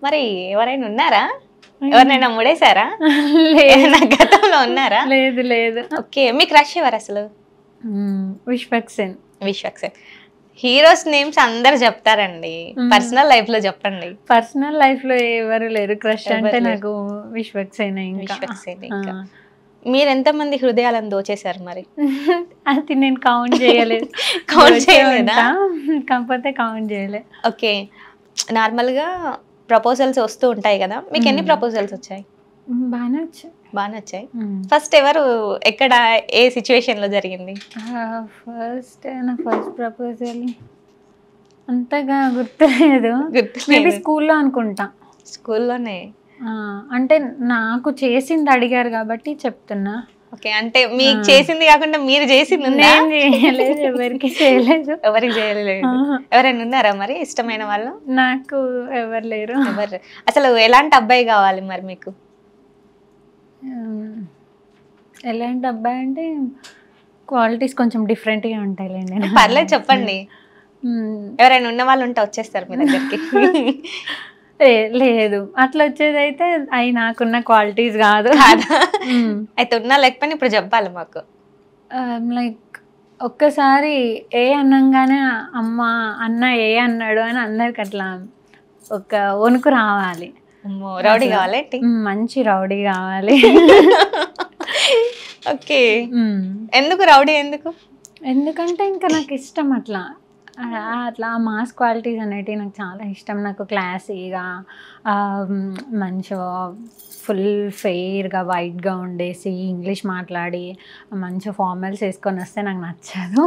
మరి ఎవరైనా ఉన్నారా? ఎవరినైనా ముడేశారా? ఏదైనా గతంలో ఉన్నారా? లేదు లేదు. ఓకే. మీ క్రష్ ఎవరు అసలు? విశ్వక్ సేన్. విశ్వక్ సేన్. హీరోస్ నేమ్స్ అందరు చెప్తారండి. పర్సనల్ లైఫ్ లో చెప్పండి. పర్సనల్ లైఫ్ లో ఎవరు లేరు. క్రష్ అంటే నాకు విశ్వక్ సేన్. విశ్వక్ సేన్. ఇంకా మీరు ఎంతమంది హృదయాలను దోచేశారు మరి? అది నేను కౌంట్ చేయలేదు. కౌంట్ చేయలేదా? కాకపోతే కౌంట్ చేయలే. ఓకే. నార్మల్గా ప్రపోజల్స్ వస్తూ ఉంటాయి కదా, మీకు ఎన్ని ప్రపోజల్స్ వచ్చాయి? బాగానే వచ్చాయి. బాగానే వచ్చాయి. ఫస్ట్ ఎవరు, ఎక్కడ, ఏ సిచ్యువేషన్ లో జరిగింది? నా ఫస్ట్ ప్రపోజల్ అంతగా గుర్తులేదు. మేబీ స్కూల్లో అనుకుంటా. స్కూల్లోనే? అంటే నాకు చేసింది అడిగారు కాబట్టి చెప్తున్నా. ఓకే. అంటే మీకు చేసింది కాకుండా మీరు చేసింది? చేయలేదు, ఎవరికి చేయలేదు. ఎవరికి చేయలేదు. ఎవరైనా ఉన్నారా మరి ఇష్టమైన వాళ్ళు? నాకు ఎవరు లేరు. ఎవరు? అసలు ఎలాంటి అబ్బాయి కావాలి మరి మీకు? ఎలాంటి అబ్బాయి అంటే క్వాలిటీస్ కొంచెం డిఫరెంట్గా ఉంటాయిలేండి. పర్లేదు చెప్పండి. ఎవరైనా ఉన్న వాళ్ళు ఉంటే వచ్చేస్తారు మీ దగ్గరికి. లేదు, అట్లా వచ్చేది అయితే అవి నాకున్న క్వాలిటీస్ కాదు. అయితే ఉన్నా లేకపోయినా ఇప్పుడు చెప్పాలి మాకు. లైక్ ఒక్కసారి ఏ అన్నంగానే అమ్మ అన్న ఏ అన్నాడు అని అందరికి అట్లా ఒక వణుకు రావాలి. రౌడీ కావాలి, మంచి రౌడీ కావాలి. ఓకే. ఎందుకు రౌడీ? ఎందుకంటే ఇంకా నాకు ఇష్టం అట్లా మాస్ క్వాలిటీస్ అనేటివి నాకు చాలా ఇష్టం. నాకు క్లాసీగా మంచిగా ఫుల్ ఫెయిర్గా వైట్గా ఉండేసి ఇంగ్లీష్ మాట్లాడి మంచిగా ఫార్మల్స్ వేసుకొని వస్తే నాకు నచ్చదు.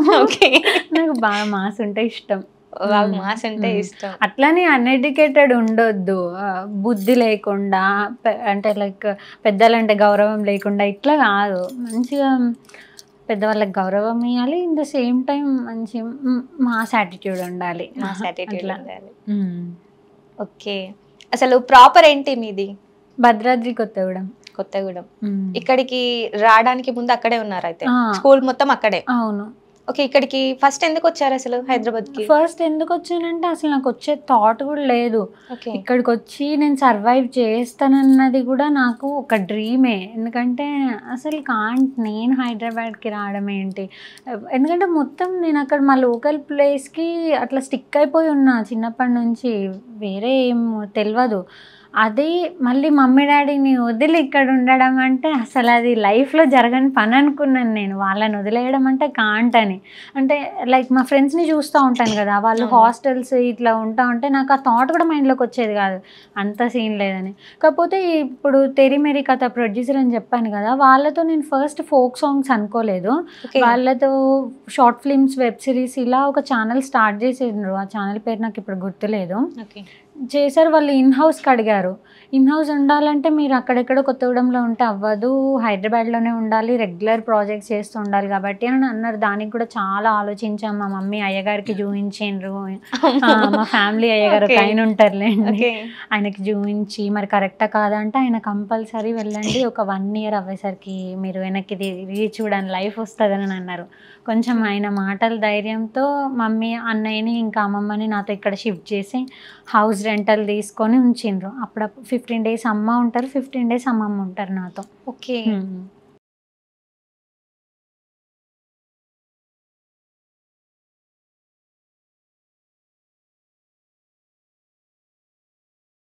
నాకు బాగా మాస్ ఉంటే ఇష్టం. మాస్ అంటే ఇష్టం. అట్లని అన్ఎడ్యుకేటెడ్ ఉండొద్దు, బుద్ధి లేకుండా, అంటే లైక్ పెద్దలంటే గౌరవం లేకుండా ఇట్లా కాదు. మంచిగా పెద్దవాళ్ళకి గౌరవం ఇవ్వాలి, ఇన్ ద సేమ్ టైం మంచి మాస్ యాటిట్యూడ్ ఉండాలి. ఓకే. అసలు ప్రాపర్ ఏంటి మీది? భద్రాద్రి కొత్తగూడెం. ఇక్కడికి రావడానికి ముందు అక్కడే ఉన్నారు అయితే? స్కూల్ మొత్తం అక్కడే? అవును. ఓకే. ఇక్కడికి ఫస్ట్ ఎందుకు వచ్చారు అసలు హైదరాబాద్కి? ఫస్ట్ ఎందుకు వచ్చానంటే అసలు నాకు వచ్చే థాట్ కూడా లేదు. ఇక్కడికి వచ్చి నేను సర్వైవ్ చేస్తానన్నది కూడా నాకు ఒక డ్రీమే. ఎందుకంటే అసలు నేను హైదరాబాద్కి రావడం ఏంటి, ఎందుకంటే మొత్తం నేను అక్కడ మా లోకల్ ప్లేస్కి అట్లా స్టిక్ అయిపోయి ఉన్నా చిన్నప్పటి నుంచి, వేరే ఏం తెలియదు. అది మళ్ళీ మమ్మీ డాడీని వదిలి ఇక్కడ ఉండడం అంటే అసలు అది లైఫ్లో జరగని పని అనుకున్నాను నేను. వాళ్ళని వదిలేయడం అంటే కాంట్ అని. అంటే లైక్ మా ఫ్రెండ్స్ని చూస్తూ ఉంటాను కదా, వాళ్ళు హాస్టల్స్ ఇట్లా ఉంటా ఉంటే నాకు ఆ థాట్ కూడా మైండ్లోకి వచ్చేది కాదు, అంత సీన్ లేదని. కాకపోతే ఇప్పుడు తెరి మేరీ కథ ప్రొడ్యూసర్ అని చెప్పాను కదా, వాళ్ళతో నేను ఫస్ట్ ఫోక్ సాంగ్స్ అనుకోలేదు. వాళ్ళతో షార్ట్ ఫిల్మ్స్, వెబ్ సిరీస్ ఇలా ఒక ఛానల్ స్టార్ట్ చేసేసారు. ఆ ఛానల్ పేరు నాకు ఇప్పుడు గుర్తులేదు. చేశారు. వాళ్ళు ఇన్ హౌస్కి అడిగారు. ఇన్ హౌస్ ఉండాలంటే మీరు అక్కడెక్కడ కొత్తగూడెంలో ఉంటే అవ్వదు, హైదరాబాద్లోనే ఉండాలి, రెగ్యులర్ ప్రాజెక్ట్స్ చేస్తూ ఉండాలి కాబట్టి అని అన్నారు. దానికి కూడా చాలా ఆలోచించాం. మా మమ్మీ అయ్యగారికి చూపించారు, మా ఫ్యామిలీ అయ్యగారు ఒక ఆయన ఉంటారులేండి, ఆయనకి చూపించి మరి కరెక్టా కాదా అంటే ఆయన కంపల్సరీ వెళ్ళండి, ఒక 1 year అవ్వేసరికి మీరు వెనక్కి తిరిగి చూడని లైఫ్ వస్తుందని అన్నారు. కొంచెం ఆయన మాటల ధైర్యంతో మమ్మీ అన్నయ్యని ఇంకా అమ్మమ్మని నాతో ఇక్కడ షిఫ్ట్ చేసి హౌస్ రెంటల్ తీసుకొని ఉంచిండ్రు. అప్పుడు 15 days అమ్మ ఉంటారు, 15 days అమ్మమ్మ ఉంటారు నాతో. ఓకే.